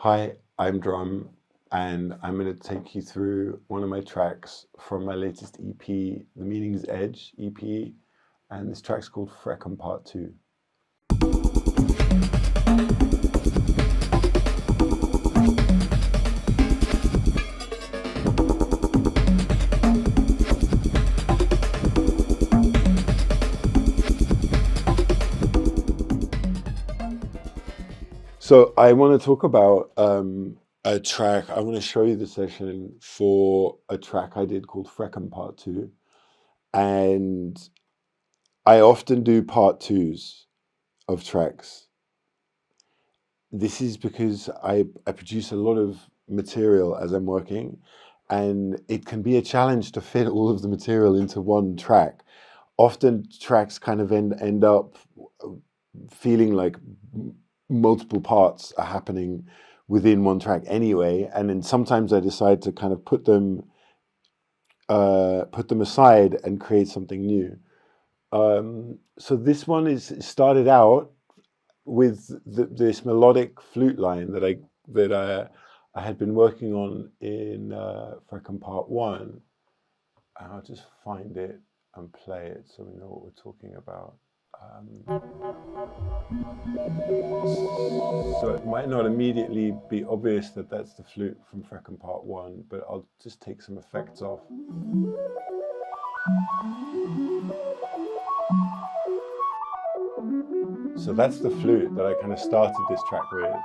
Hi, I'm Drum, and I'm going to take you through one of my tracks from my latest EP, The Meaning's Edge EP, and this track's called Frekm Pt.2. So I want to talk about a track. I want to show you the session for a track I did called Frekm Pt.2. And I often do part twos of tracks. This is because I produce a lot of material as I'm working, and it can be a challenge to fit all of the material into one track. Often tracks kind of end up feeling like multiple parts are happening within one track anyway, and then sometimes I decide to kind of put them aside and create something new. So this one started out with this melodic flute line that I had been working on in Frekm Pt.1. And I'll just find it and play it so we know what we're talking about. So it might not immediately be obvious that that's the flute from Frekm Pt.1, but I'll just take some effects off. So that's the flute that I kind of started this track with.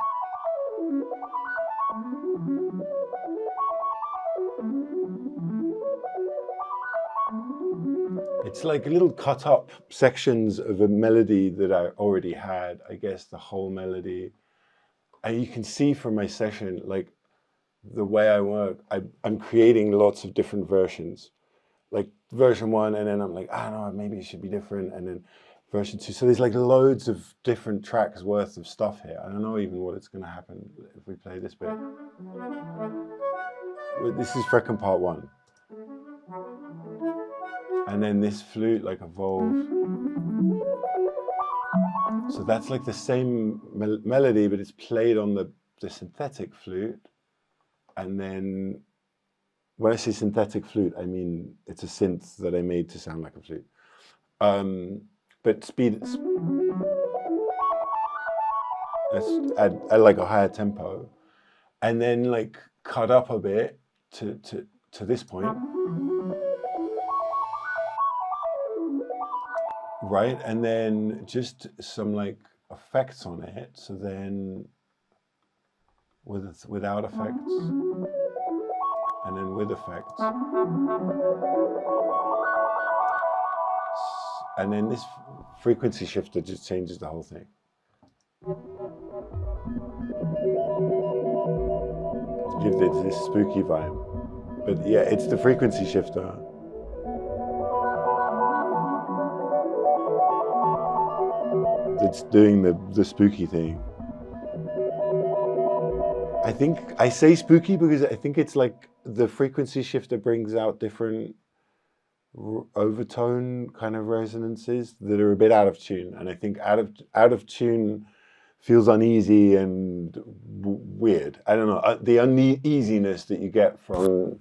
It's like little cut up sections of a melody that I already had, I guess the whole melody. And you can see from my session, like the way I work, I'm creating lots of different versions. Like version 1, and then I'm like, I don't know, maybe it should be different. And then version 2. So there's like loads of different tracks worth of stuff here. I don't know even what it's going to happen if we play this bit. This is Frekm Pt.1. And then this flute like evolved. So that's like the same melody, but it's played on the synthetic flute. And then when I say synthetic flute, I mean it's a synth that I made to sound like a flute. But speed, let's add like a higher tempo, and then like cut up a bit to this point, right? And then just some like effects on it. So then without effects, and then with effects. And then this frequency shifter just changes the whole thing. Gives it this spooky vibe. But yeah, it's the frequency shifter. That's doing the spooky thing. I think I say spooky because I think it's like the frequency shifter brings out different overtone kind of resonances that are a bit out of tune, and I think out of tune feels uneasy and weird. I don't know, the uneasiness that you get from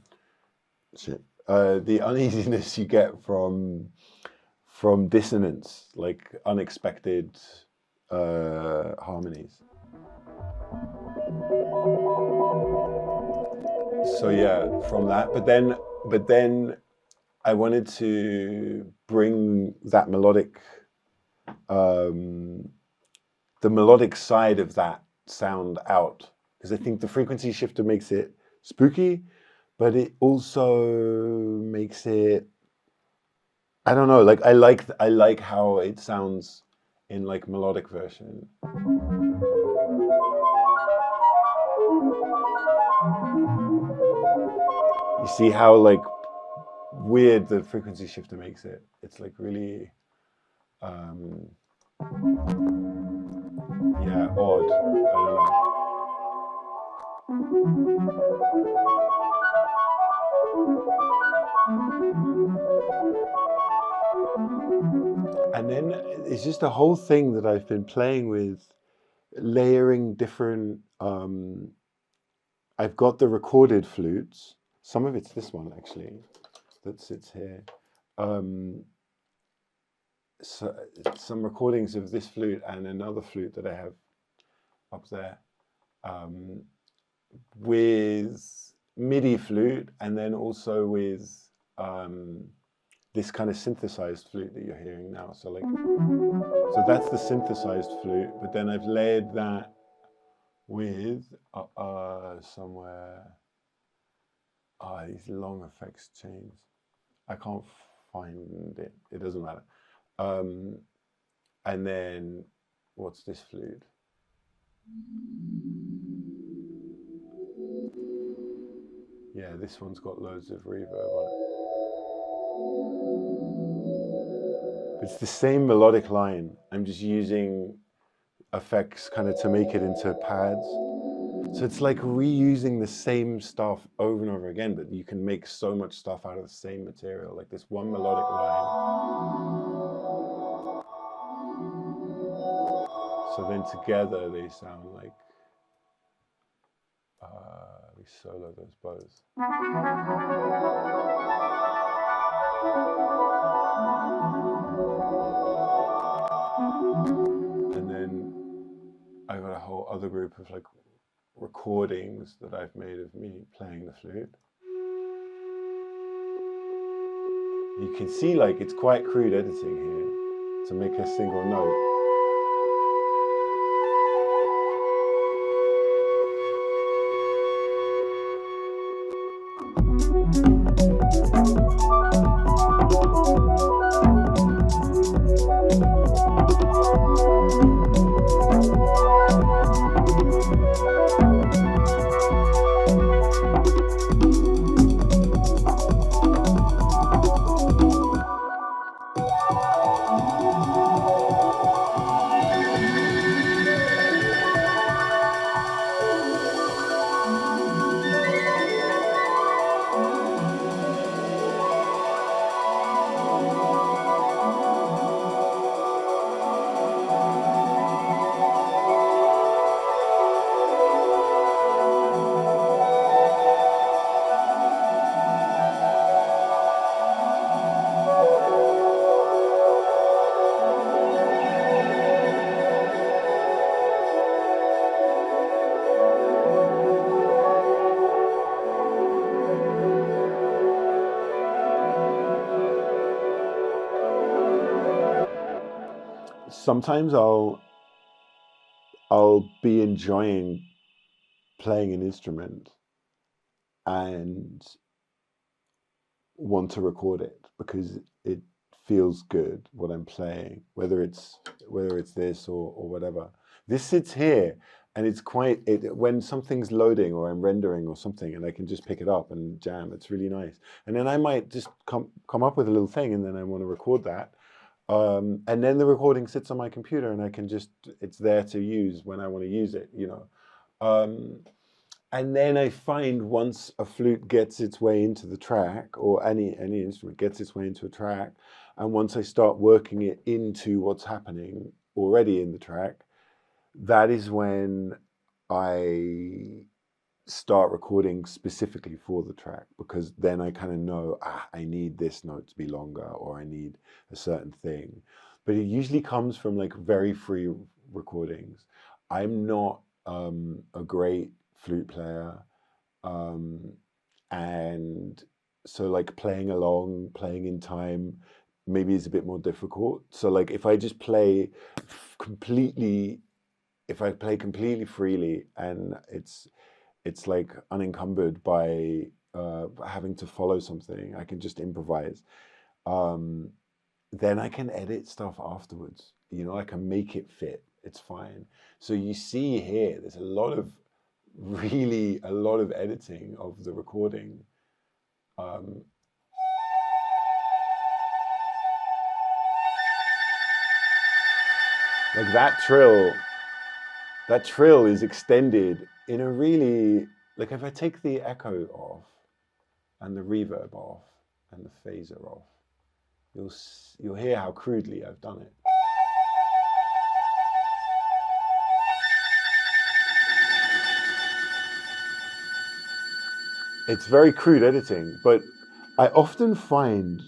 from dissonance, like unexpected harmonies. So yeah, from that, but then I wanted to bring that melodic, the melodic side of that sound out, because I think the frequency shifter makes it spooky, but it also makes it, I don't know, like I like how it sounds in like melodic version. You see how like weird the frequency shifter makes it. It's like really, yeah, odd. I don't know. And then it's just a whole thing that I've been playing with, layering different I've got the recorded flutes. Some of it's this one actually that sits here. So some recordings of this flute and another flute that I have up there, with MIDI flute, and then also with this kind of synthesized flute that you're hearing now. So that's the synthesized flute, but then I've layered that with somewhere, these long effects chains. I can't find it. It doesn't matter. And then what's this flute? Yeah, this one's got loads of reverb on it. It's the same melodic line. I'm just using effects kind of to make it into pads. So it's like reusing the same stuff over and over again, but you can make so much stuff out of the same material, like this one melodic line. So then together they sound like, we solo those bows. And then I got a whole other group of like recordings that I've made of me playing the flute. You can see like it's quite crude editing here to make a single note. Sometimes I'll be enjoying playing an instrument and want to record it because it feels good what I'm playing, whether it's this or whatever. This sits here and it's quite, when something's loading or I'm rendering or something and I can just pick it up and jam, it's really nice. And then I might just come up with a little thing and then I want to record that. And then the recording sits on my computer and I can just, it's there to use when I want to use it, you know. And then I find once a flute gets its way into the track, or any instrument gets its way into a track, and once I start working it into what's happening already in the track, that is when I start recording specifically for the track, because then I kind of know, I need this note to be longer, or I need a certain thing. But it usually comes from like very free recordings. I'm not a great flute player, and so like playing along, playing in time maybe is a bit more difficult. So like if I just play completely, if I play completely freely and it's like unencumbered by having to follow something, I can just improvise, then I can edit stuff afterwards, you know, I can make it fit, it's fine. So you see here, there's a lot of editing of the recording. Like that trill is extended in a really, like if I take the echo off and the reverb off and the phaser off, you'll hear how crudely I've done it. It's very crude editing, but I often find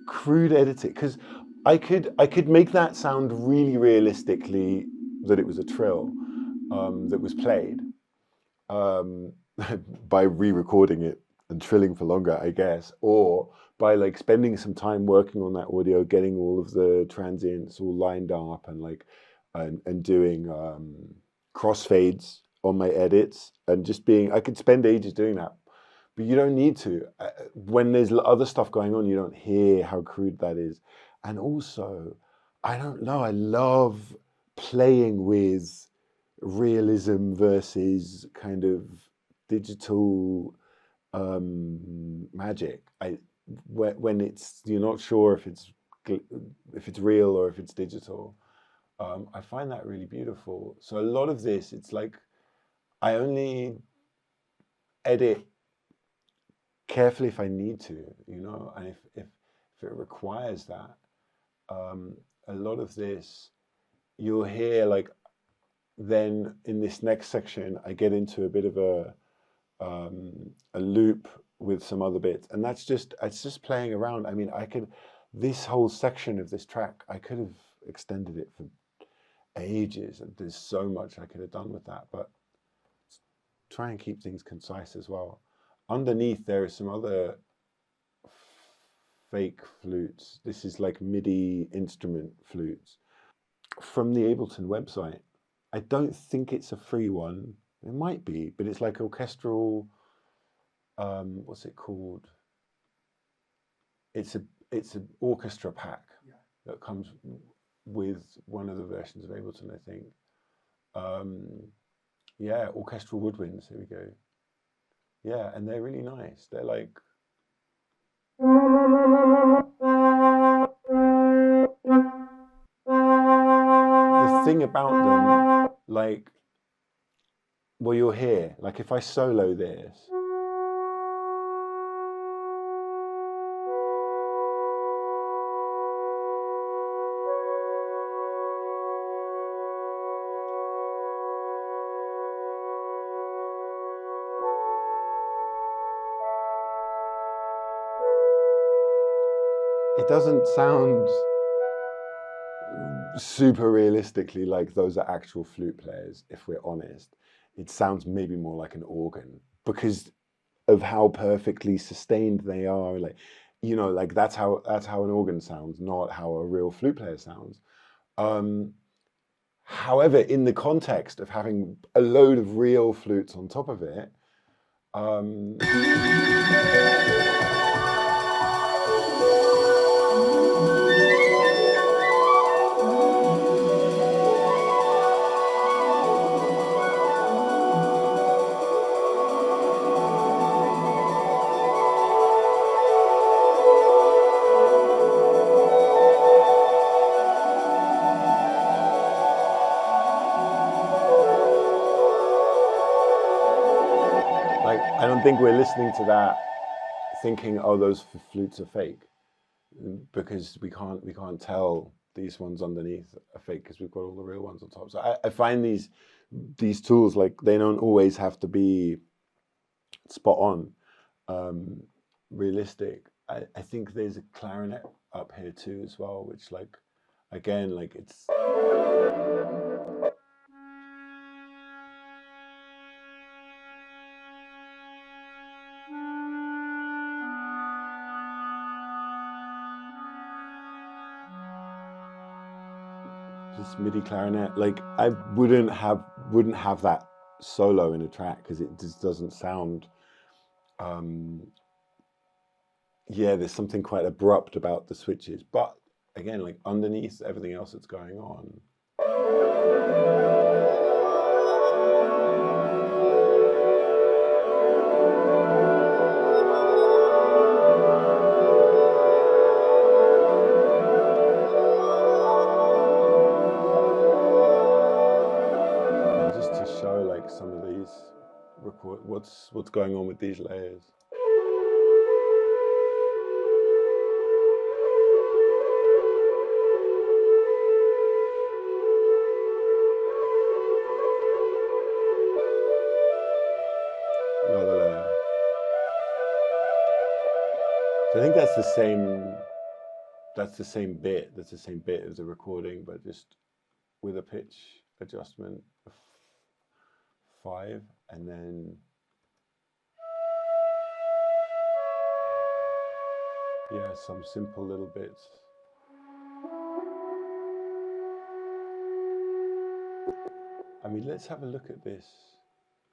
crude editing because I could make that sound really realistically that it was a trill that was played um, by re-recording it and trilling for longer, I guess, or by like spending some time working on that audio, getting all of the transients all lined up and like and doing crossfades on my edits and just being. I could spend ages doing that, but you don't need to. When there's other stuff going on, you don't hear how crude that is. And also, I don't know. I love playing with realism versus kind of digital magic. When it's you're not sure if it's real or if it's digital. I find that really beautiful. So a lot of this, it's like I only edit carefully if I need to, and if it requires that. A lot of this, you'll hear like then in this next section, I get into a bit of a loop with some other bits, and it's just playing around. I mean, this whole section of this track, I could have extended it for ages, and there's so much I could have done with that, but try and keep things concise as well. Underneath, there are some other fake flutes. This is like MIDI instrument flutes from the Ableton website. I don't think it's a free one. It might be, but it's like orchestral. What's it called? It's an orchestra pack that comes with one of the versions of Ableton, I think. Yeah, orchestral woodwinds. Here we go. Yeah, and they're really nice. They're like. The thing about them, like, well, you'll hear, like, if I solo this. It doesn't sound super realistically like those are actual flute players, if we're honest. It sounds maybe more like an organ because of how perfectly sustained they are. Like, like that's how an organ sounds, not how a real flute player sounds. However, in the context of having a load of real flutes on top of it, like I don't think we're listening to that thinking, oh, those flutes are fake, because we can't tell these ones underneath are fake because we've got all the real ones on top. So I find these tools, like, they don't always have to be spot on, realistic. I think there's a clarinet up here too as well, which, like, again, like it's. This MIDI clarinet, like I wouldn't have that solo in a track because it just doesn't sound. Yeah, there's something quite abrupt about the switches, but again, like underneath everything else that's going on. And just to show like some of these what's going on with these layers. Another layer. So I think that's the same. That's the same bit. That's the same bit as the recording, but just with a pitch adjustment of 5, and then yeah, some simple little bits. I mean, let's have a look at this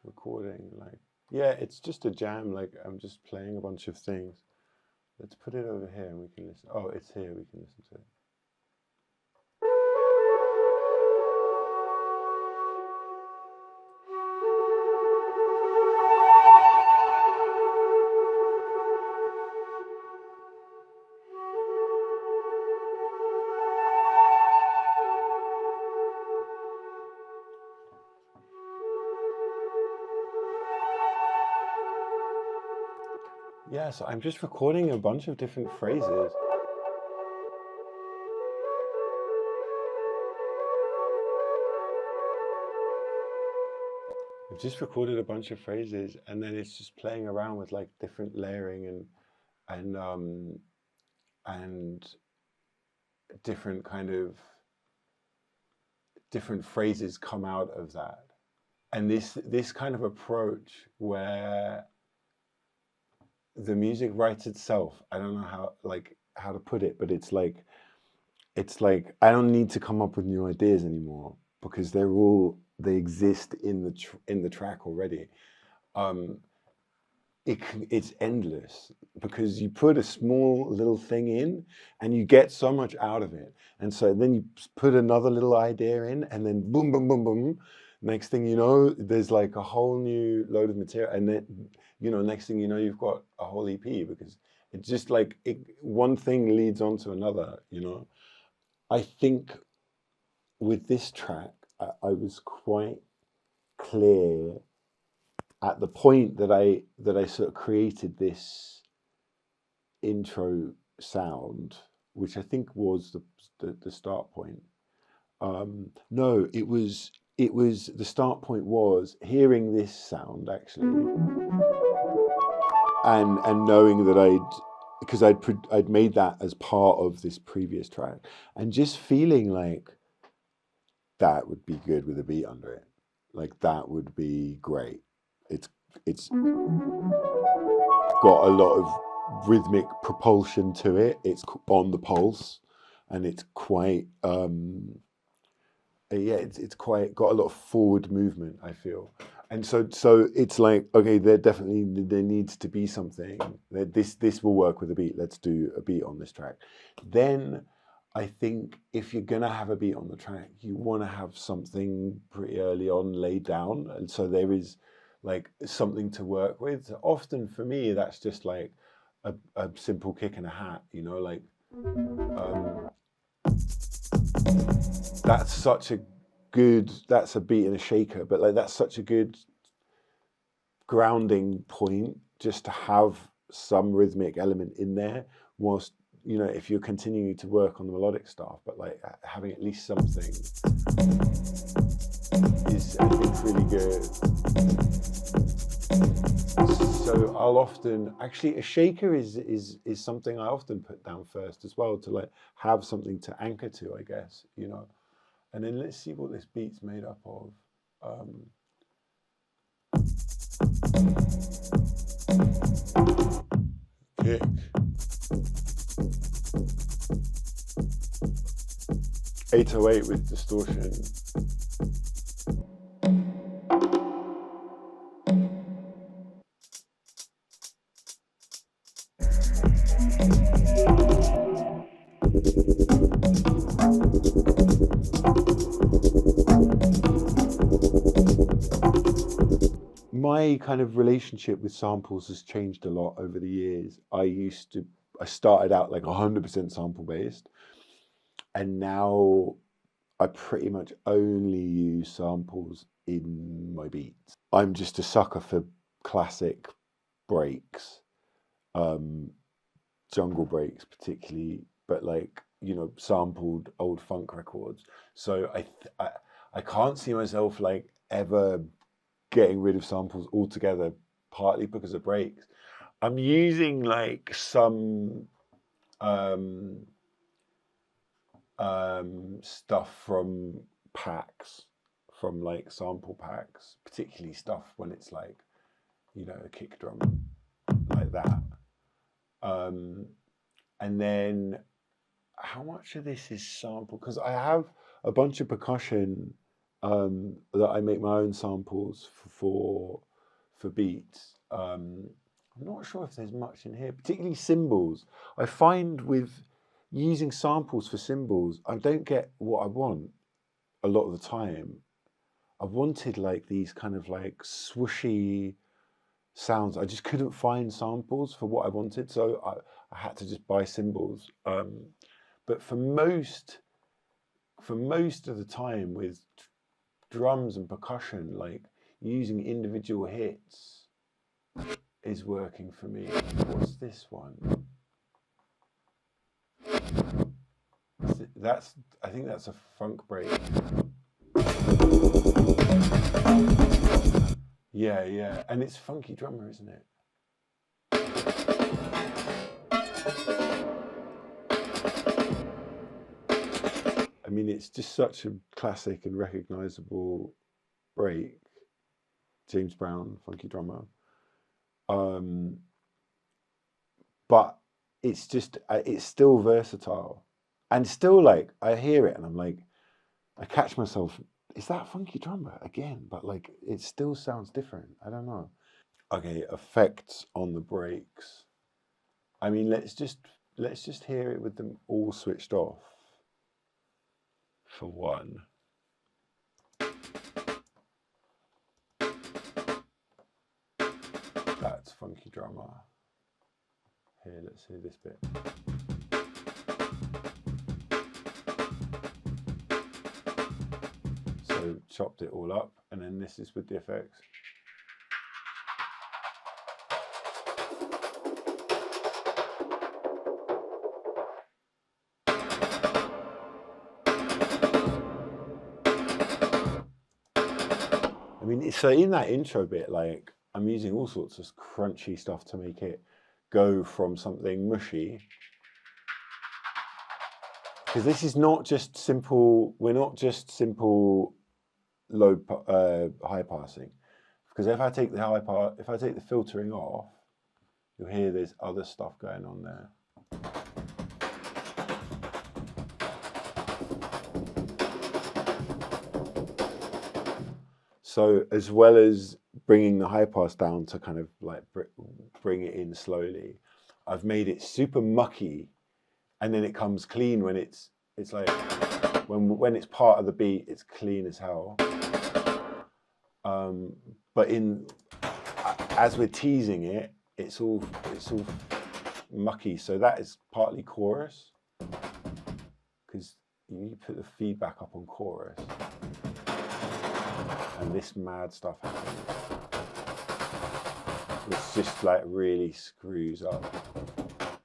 recording. Like, yeah, it's just a jam. Like, I'm just playing a bunch of things. Let's put it over here and we can listen. Oh, it's here. We can listen to it. Yeah, so I'm just recording a bunch of different phrases. I've just recorded a bunch of phrases, and then it's just playing around with like different layering and different kind of different phrases come out of that. And this kind of approach where the music writes itself. I don't know how to put it, but it's like I don't need to come up with new ideas anymore because they exist in the track already. It's endless because you put a small little thing in and you get so much out of it, and so then you put another little idea in, and then boom, boom, boom, boom. Next thing you know, there's like a whole new load of material, and then next thing you know, you've got a whole EP because it's just like one thing leads on to another. I think with this track, I was quite clear at the point that I sort of created this intro sound, which I think was the start point. No, it was the start point was hearing this sound actually, and knowing that because I'd made that as part of this previous track, and just feeling like that would be good with a beat under it, like that would be great. It's got a lot of rhythmic propulsion to it. It's on the pulse, and it's quite it's quite got a lot of forward movement, I feel. And so it's like, okay, there needs to be something that this will work with a beat. Let's do a beat on this track. Then I think if you're gonna have a beat on the track, you want to have something pretty early on laid down, and so there is like something to work with. Often for me, that's just like a simple kick and a hat, like that's a beat and a shaker, but like that's such a good grounding point just to have some rhythmic element in there whilst if you're continuing to work on the melodic stuff, but like having at least something is, I think, really good. So I'll often actually, a shaker is something I often put down first as well, to like have something to anchor to, I guess, and then let's see what this beat's made up of. Kick. .808 with distortion. My kind of relationship with samples has changed a lot over the years. I started out like 100% sample based, and now I pretty much only use samples in my beats. I'm just a sucker for classic breaks, jungle breaks particularly, but like, sampled old funk records. So I can't see myself like ever getting rid of samples altogether, partly because of breaks. I'm using like some stuff from packs, from like sample packs, particularly stuff when it's like, you know, a kick drum like that. And then how much of this is sample? Because I have a bunch of percussion that I make my own samples for beats. I'm not sure if there's much in here, particularly cymbals. I find with using samples for cymbals, I don't get what I want a lot of the time. I wanted like these kind of like swooshy sounds. I just couldn't find samples for what I wanted, so I had to just buy cymbals. But for most of the time with drums and percussion, like using individual hits is working for me. What's this one? I think that's a funk break. Yeah, and it's funky drummer, isn't it? I mean, it's just such a classic and recognizable break. James Brown, funky drummer. But it's just, it's still versatile. And still, like, I hear it and I'm like, I catch myself, is that funky drummer again? But like, it still sounds different. I don't know. Okay, effects on the breaks. I mean, let's just hear it with them all switched off for one. That's funky drummer. Here, let's hear this bit. So chopped it all up, and then this is with the effects. I mean, so in that intro bit, like, I'm using all sorts of crunchy stuff to make it go from something mushy. Because this is not just simple, we're not just simple high passing. Because if I take the filtering off, you'll hear there's other stuff going on there. So as well as bringing the high pass down to kind of like bring it in slowly, I've made it super mucky, and then it comes clean when it's like when it's part of the beat, it's clean as hell. But as we're teasing it, it's all mucky. So that is partly chorus, because you put the feedback up on chorus. And this mad stuff happens. It's just like really screws up.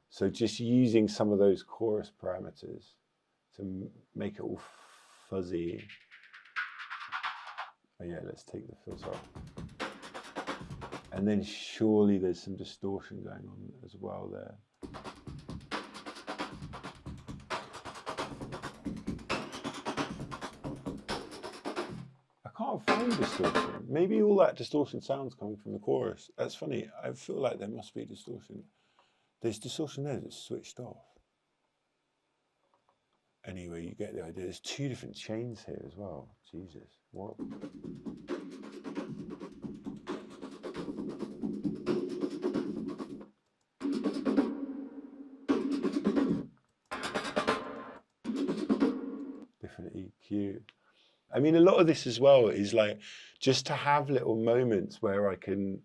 So just using some of those chorus parameters to make it all fuzzy. Oh yeah, let's take the filter off. And then surely there's some distortion going on as well there. I can't find distortion. Maybe all that distortion sounds coming from the chorus. That's funny. I feel like there must be distortion. There's distortion there that's switched off. Anyway, you get the idea. There's two different chains here as well. Jesus, what? Different EQ. I mean, a lot of this as well is like just to have little moments where I can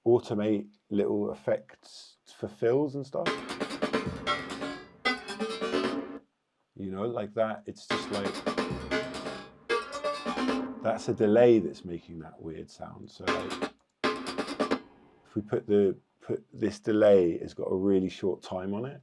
automate little effects for fills and stuff. You know, like that. It's just like, that's a delay that's making that weird sound. So like, if we put this delay, has got a really short time on it.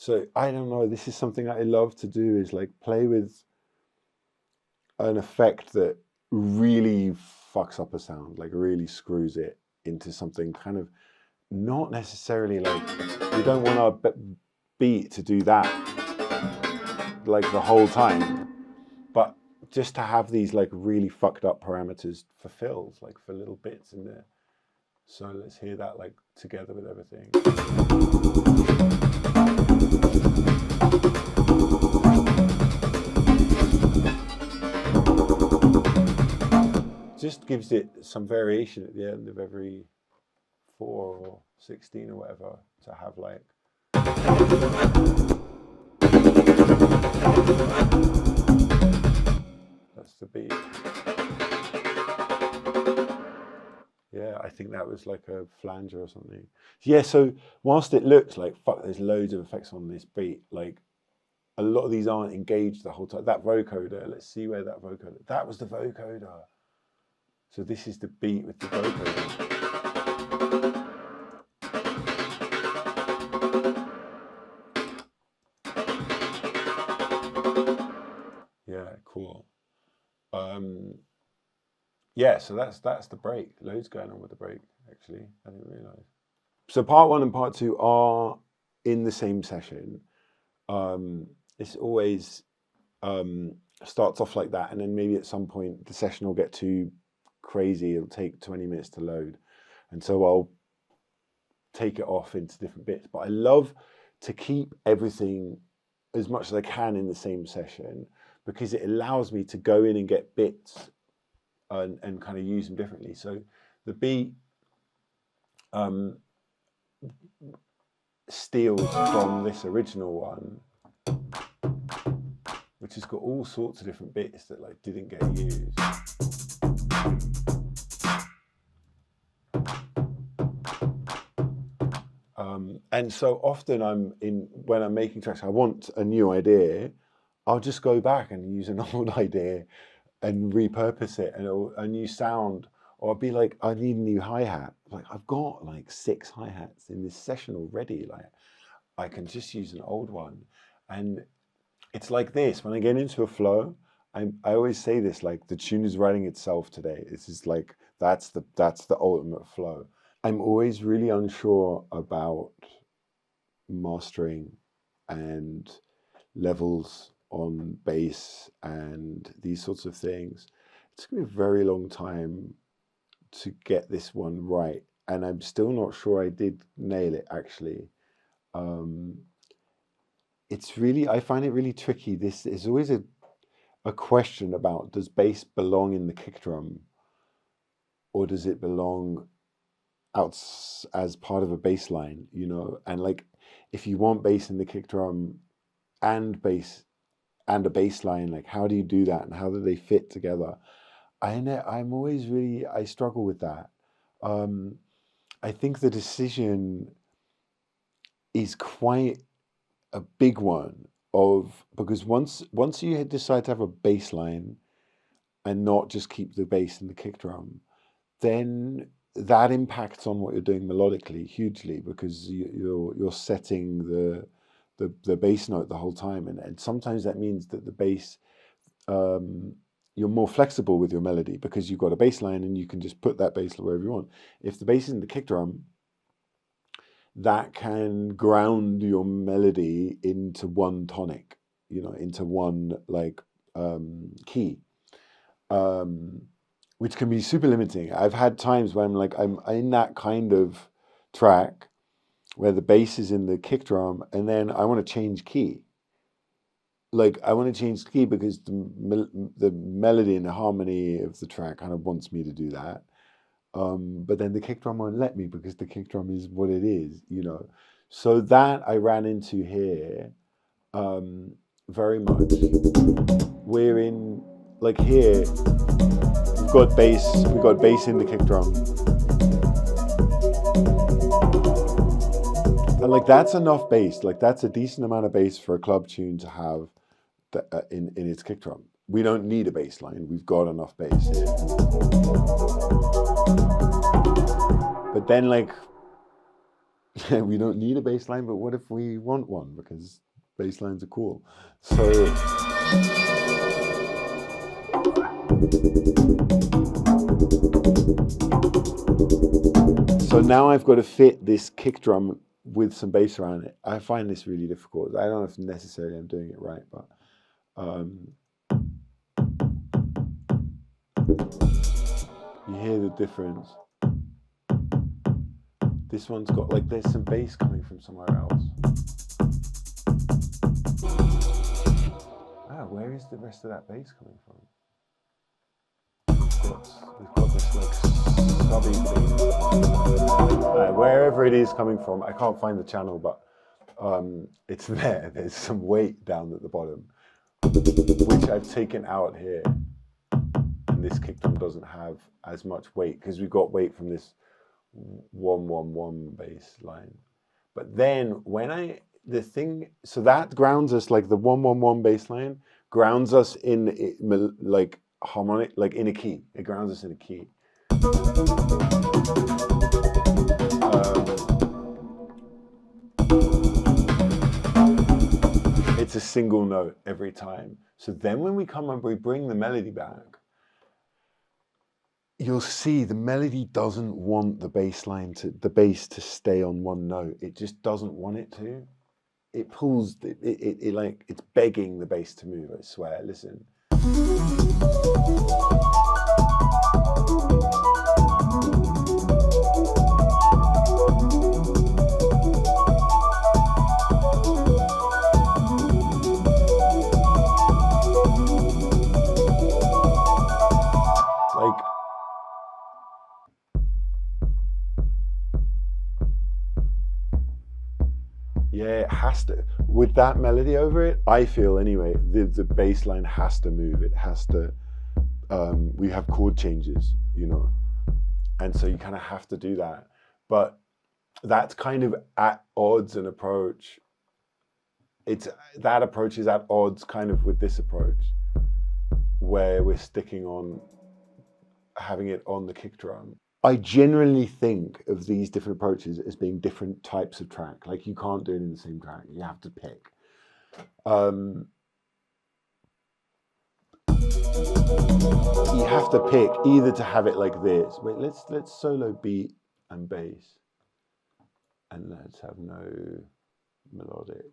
So I don't know, this is something I love to do, is like play with an effect that really fucks up a sound, like really screws it into something kind of not necessarily like, we don't want our beat to do that like the whole time, but just to have these like really fucked up parameters for fills, like for little bits in there. So let's hear that like together with everything. Just gives it some variation at the end of every 4 or 16 or whatever, to have like that's the beat. Yeah, I think that was like a flanger or something. Yeah, so whilst it looks like, fuck, there's loads of effects on this beat, like a lot of these aren't engaged the whole time. That vocoder, let's see where that vocoder, that was the vocoder. So this is the beat with the vocoder. Yeah, cool. Yeah, so that's the break. Loads going on with the break, actually. I didn't realize. So part 1 and part 2 are in the same session. It's always starts off like that, and then maybe at some point the session will get too crazy. It'll take 20 minutes to load, and so I'll take it off into different bits. But I love to keep everything as much as I can in the same session, because it allows me to go in and get bits and kind of use them differently. So the beat steals from this original one, which has got all sorts of different bits that like didn't get used. And so often when I'm making tracks, I want a new idea, I'll just go back and use an old idea and repurpose it, and a new sound. Or I'll be like, I need a new hi-hat. Like, I've got like 6 hi-hats in this session already. Like, I can just use an old one. And it's like this, when I get into a flow, I always say this, like, the tune is writing itself today. This is like, that's the ultimate flow. I'm always really unsure about mastering and levels on bass and these sorts of things. It's going to be a very long time to get this one right, and I'm still not sure I did nail it, actually. It's really, I find it really tricky. This is always a question about, does bass belong in the kick drum, or does it belong out as part of a bass line, you know? And like, if you want bass in the kick drum and bass and a bass line, like, how do you do that, and how do they fit together? I'm always really, I struggle with that. I think the decision is quite a big one, because once you decide to have a bass line and not just keep the bass in the kick drum, then that impacts on what you're doing melodically hugely, because you're setting the bass note the whole time, and sometimes that means that the bass, you're more flexible with your melody because you've got a bass line and you can just put that bass wherever you want. If the bass is in the kick drum, that can ground your melody into one tonic, you know, into one like key, which can be super limiting. I've had times where I'm in that kind of track where the bass is in the kick drum, and then I want to change key. Like, I want to change key because the melody and the harmony of the track kind of wants me to do that. But then the kick drum won't let me, because the kick drum is what it is, you know. So that I ran into here very much. We're in, like, here, we've got bass in the kick drum. And like, that's enough bass, like that's a decent amount of bass for a club tune to have in its kick drum. We don't need a bass line, we've got enough bass here. But then, like, we don't need a bass line, but what if we want one? Because bass lines are cool. So now I've got to fit this kick drum with some bass around it. I find this really difficult. I don't know if necessarily I'm doing it right, but you hear the difference. This one's got like, there's some bass coming from somewhere else. Ah, where is the rest of that bass coming from? We've got this like stubby thing. Wherever it is coming from, I can't find the channel, but it's there. There's some weight down at the bottom, which I've taken out here. And this kick drum doesn't have as much weight because we've got weight from this 1-1-1 bass line. But then so that grounds us, like the 1-1-1 bass line grounds us in like harmonic, like in a key. It grounds us in a key. It's a single note every time. So then when we come and we bring the melody back, you'll see the melody doesn't want the bass to stay on one note. It just doesn't want it to. It pulls, it like, it's begging the bass to move, I swear. Listen. Like, yeah, it has to. With that melody over it, I feel anyway, the bass line has to move. It has to, we have chord changes, you know, and so you kind of have to do that. But that's kind of at odds an approach. That approach is at odds kind of with this approach, where we're sticking on, having it on the kick drum. I generally think of these different approaches as being different types of track. Like, you can't do it in the same track. You have to pick. You have to pick either to have it like this. Wait, let's solo beat and bass, and let's have no melodic.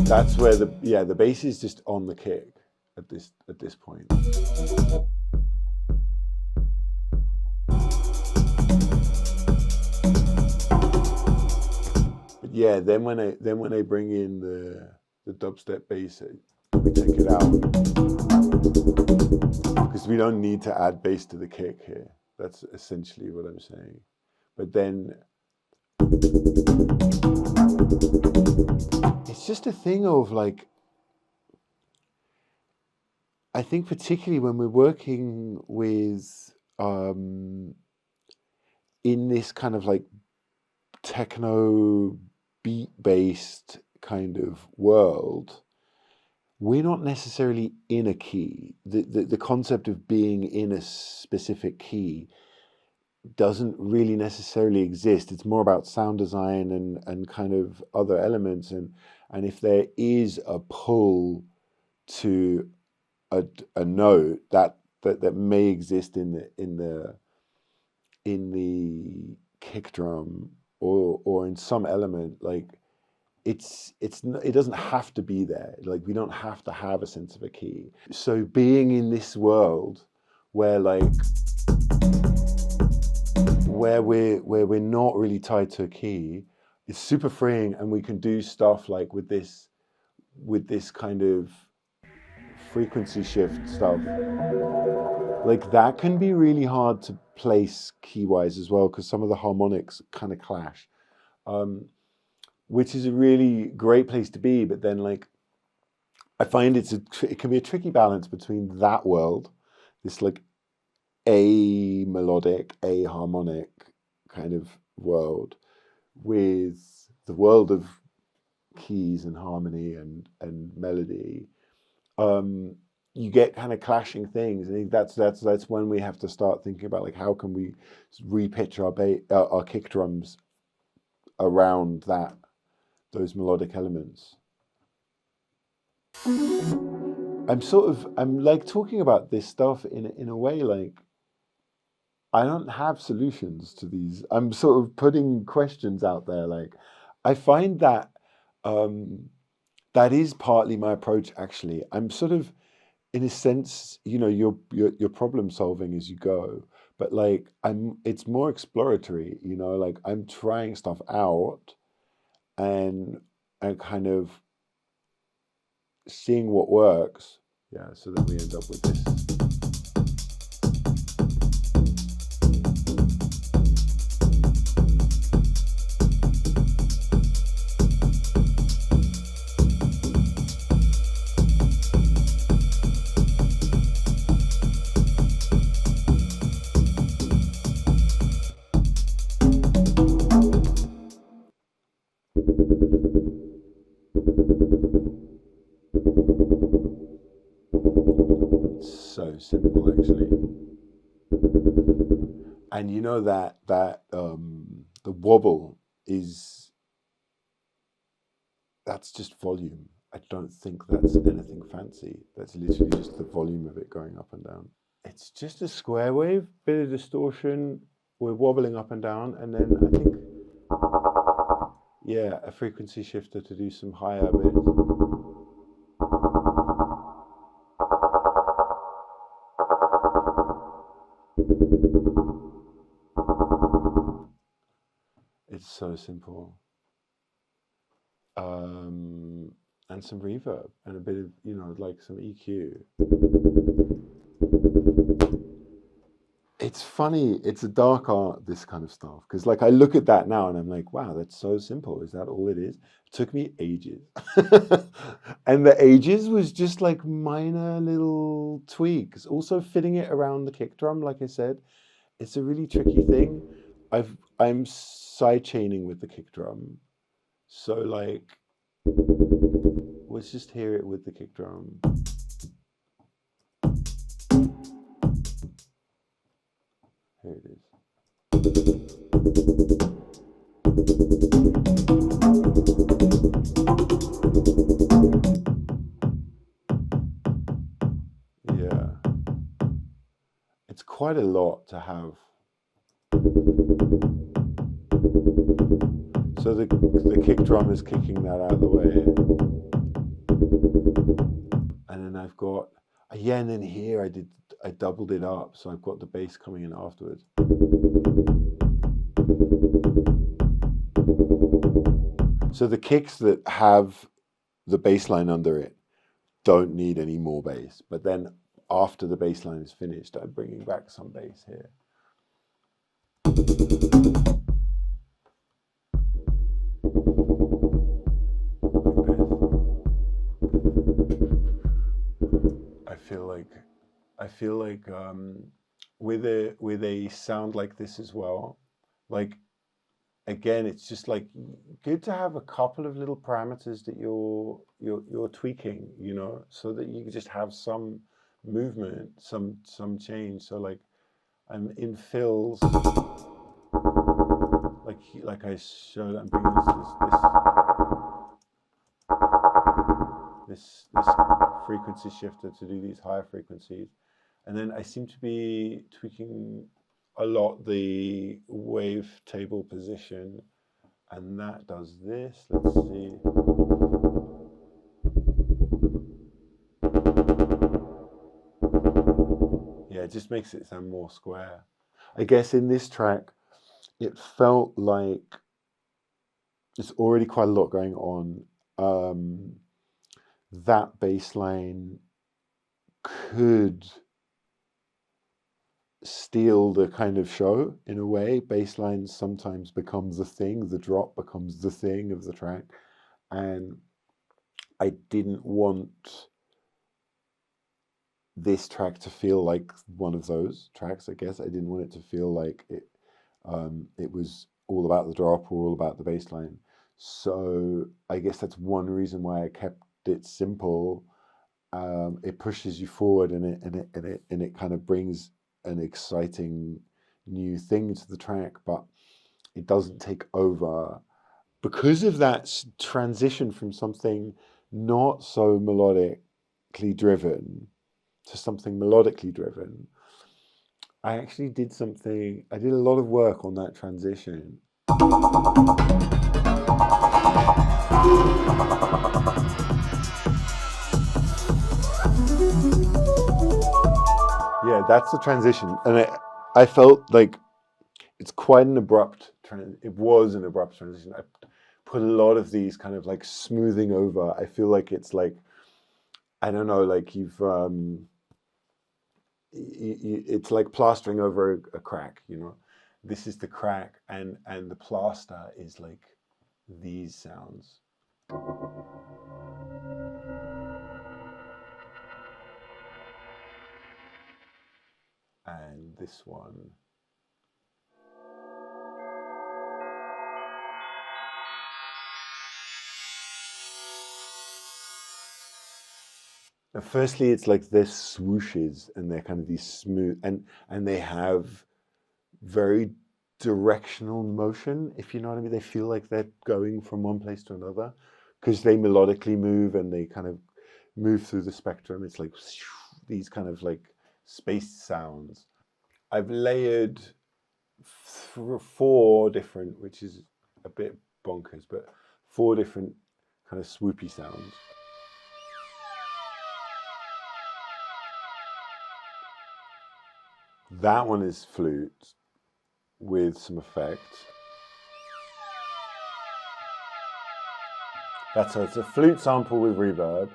That's where the bass is just on the kick at this point. But yeah, then when I bring in the dubstep bass, we take it out because we don't need to add bass to the kick here. That's essentially what I'm saying. But then it's just a thing of like, I think particularly when we're working with in this kind of like techno beat-based kind of world, we're not necessarily in a key. The concept of being in a specific key doesn't really necessarily exist. It's more about sound design and kind of other elements. And if there is a pull to a note that may exist in the kick drum or in some element, like it doesn't have to be there. Like, we don't have to have a sense of a key. So being in this world where we're not really tied to a key, it's super freeing, and we can do stuff like with this kind of frequency shift stuff. Like, that can be really hard to place key-wise as well, because some of the harmonics kind of clash, which is a really great place to be. But then, like, I find it can be a tricky balance between that world, this like a melodic, a harmonic kind of world, with the world of keys and harmony and melody. you get kind of clashing things. I think that's when we have to start thinking about like how can we repitch our kick drums around those melodic elements. I'm like talking about this stuff in a way like I don't have solutions to these. I'm sort of putting questions out there. Like I find that that is partly my approach. Actually, I'm sort of, in a sense, you're problem solving as you go, but like it's more exploratory. Like I'm trying stuff out and kind of seeing what works. Yeah, so then we end up with this. So simple, actually. And you know that the wobble that's just volume. I don't think that's anything fancy. That's literally just the volume of it going up and down. It's just a square wave, bit of distortion. We're wobbling up and down, and then I think, yeah, a frequency shifter to do some higher bits. It's so simple. And some reverb and a bit of, like some EQ. It's funny, it's a dark art, this kind of stuff. Because like I look at that now and I'm like, wow, that's so simple. Is that all it is? It took me ages. And the ages was just like minor little tweaks. Also fitting it around the kick drum, like I said, it's a really tricky thing. I'm sidechaining with the kick drum. So like, let's just hear it with the kick drum. Here it is. Yeah. It's quite a lot to have. So the kick drum is kicking that out of the way. And then I've got, yeah, and then here I doubled it up. So I've got the bass coming in afterwards. So the kicks that have the bass line under it don't need any more bass. But then after the bass line is finished, I'm bringing back some bass here. I feel like with a sound like this as well, like again, it's just like good to have a couple of little parameters that you're tweaking, so that you just have some movement, some change. So like I'm in fills, like I showed, I'm bringing this frequency shifter to do these higher frequencies. And then I seem to be tweaking a lot the wave table position, and that does this. Let's see. Yeah, it just makes it sound more square. I guess in this track, it felt like there's already quite a lot going on. That bass line could steal the kind of show in a way. Bass lines sometimes becomes the thing, the drop becomes the thing of the track. And I didn't want this track to feel like one of those tracks, I guess. I didn't want it to feel like it was all about the drop or all about the bass line. So I guess that's one reason why I kept it simple. it pushes you forward, and it kind of brings an exciting new thing to the track, but it doesn't take over because of that transition from something not so melodically driven to something melodically driven. I actually did I did a lot of work on that transition. Yeah, that's the transition. And I felt like it's quite an abrupt it was an abrupt transition. I put a lot of these kind of like smoothing over. I feel like it's like, I don't know, like it's like plastering over a crack, you know. This is the crack, and the plaster is like these sounds. And this one. Now, firstly, it's like they're swooshes, and they're kind of these smooth, and they have very directional motion, if you know what I mean. They feel like they're going from one place to another because they melodically move, and they kind of move through the spectrum. It's like these kind of like spaced sounds. I've layered 4 different, which is a bit bonkers, but 4 different kind of swoopy sounds. That one is flute with some effects. It's a flute sample with reverb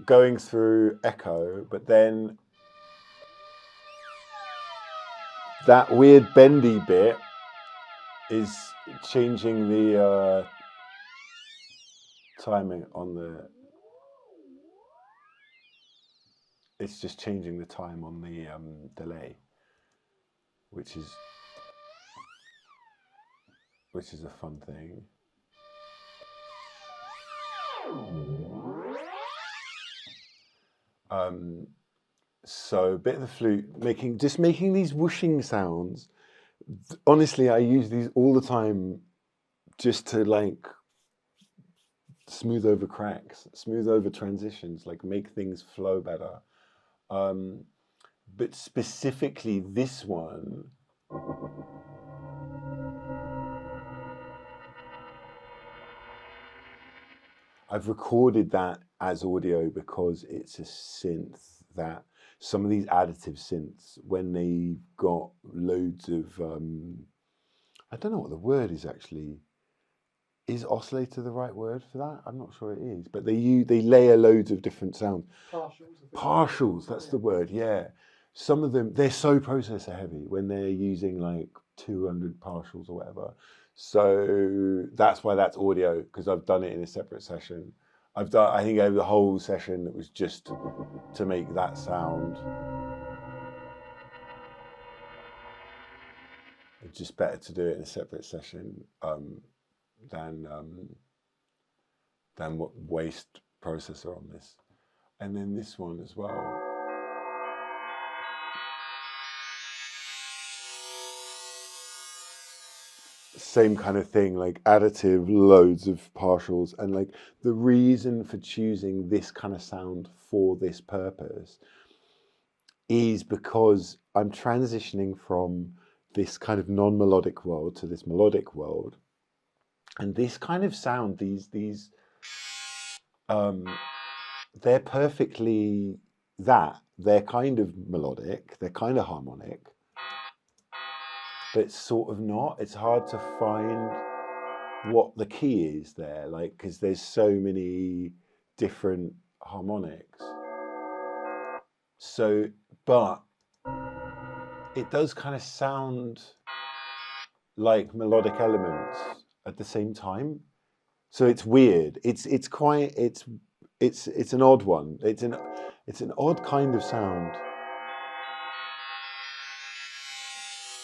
going through echo, but then that weird bendy bit is changing the timing on the. It's just changing the time on the delay, which is a fun thing. So a bit of the flute, making these whooshing sounds. Honestly, I use these all the time just to like smooth over cracks, smooth over transitions, like make things flow better. But specifically this one, I've recorded that as audio because it's a synth that some of these additive synths, when they got loads of, I don't know what the word is actually. Is oscillator the right word for that? I'm not sure it is, but they layer loads of different sounds. Partials, that's the word, yeah. Some of them, they're so processor heavy when they're using like 200 partials or whatever. So that's why that's audio, because I've done it in a separate session. I think over the whole session, it was just to make that sound. It's just better to do it in a separate session than what waste processor on this. And then this one as well. Same kind of thing, like additive, loads of partials. And like the reason for choosing this kind of sound for this purpose is because I'm transitioning from this kind of non-melodic world to this melodic world. And this kind of sound, they're perfectly that. They're kind of melodic, they're kind of harmonic, but it's sort of not. It's hard to find what the key is there, like, because there's so many different harmonics. So, but it does kind of sound like melodic elements at the same time. So it's weird. It's an odd one. It's an odd kind of sound.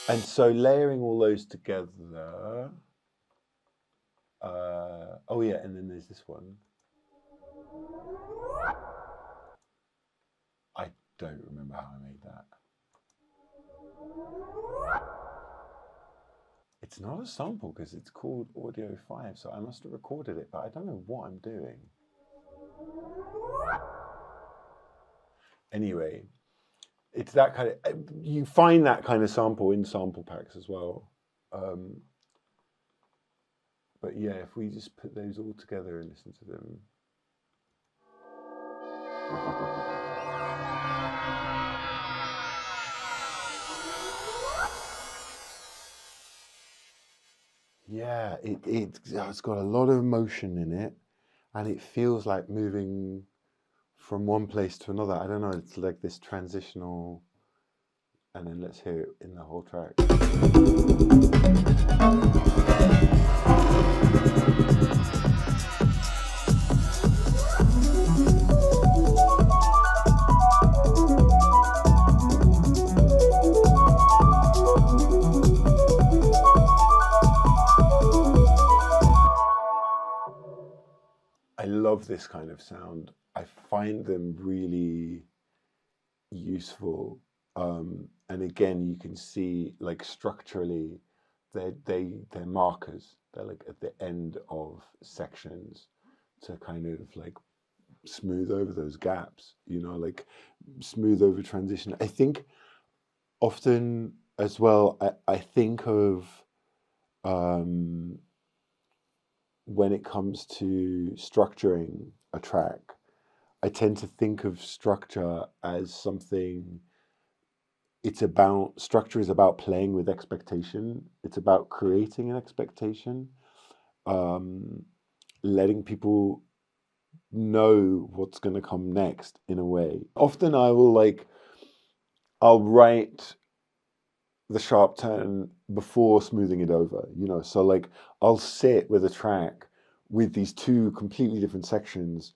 And so layering all those together. Oh yeah, and then there's this one. don't remember how I made that. It's not a sample because it's called Audio 5, so I must have recorded it, but I don't know what I'm doing. Anyway, it's that kind of, you find that kind of sample in sample packs as well. But yeah, if we just put those all together and listen to them. Yeah, it's got a lot of emotion in it, and it feels like moving from one place to another. I don't know, it's like this transitional, and then let's hear it in the whole track. I love this kind of sound. I find them really useful. And again, you can see like structurally, they're markers. They're like at the end of sections to kind of like smooth over those gaps, you know, like smooth over transition. I think often as well, I think of when it comes to structuring a track, I tend to think of structure as something, structure is about playing with expectation. It's about creating an expectation, letting people know what's going to come next in a way. Often I'll write the sharp turn before smoothing it over, you know, so like I'll sit with a track with these two completely different sections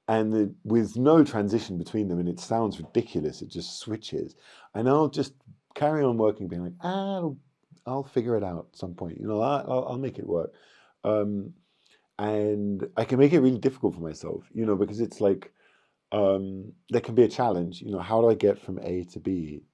and with no transition between them, and it sounds ridiculous, it just switches, and I'll just carry on working being like, I'll figure it out at some point, you know, I'll make it work. And I can make it really difficult for myself, you know, because it's like there can be a challenge, you know, how do I get from A to B?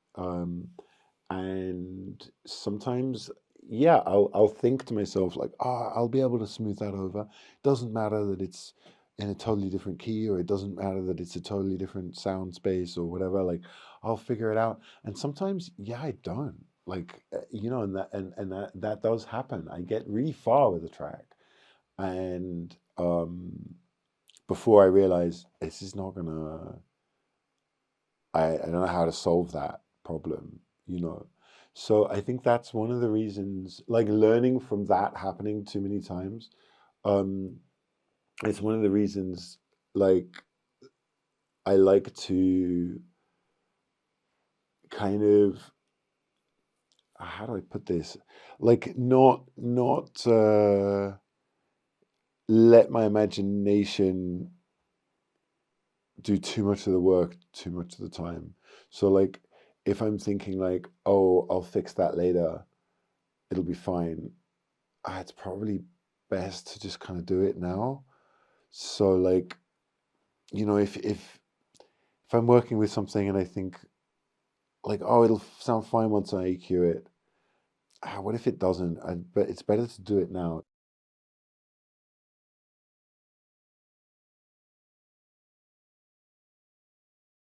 And sometimes, yeah, I'll think to myself like, I'll be able to smooth that over. Doesn't matter that it's in a totally different key, or it doesn't matter that it's a totally different sound space or whatever. Like, I'll figure it out. And sometimes, yeah, I don't. Like, you know, and that does happen. I get really far with a track, and before I realize this is not gonna, I don't know how to solve that problem, you know. So I think that's one of the reasons, like learning from that happening too many times, it's one of the reasons, like, I like to kind of, how do I put this? Like not let my imagination do too much of the work too much of the time. So like if I'm thinking like, oh, I'll fix that later, it'll be fine, it's probably best to just kind of do it now. So like, you know, if I'm working with something and I think like, oh, it'll sound fine once I EQ it, what if it doesn't? But it's better to do it now.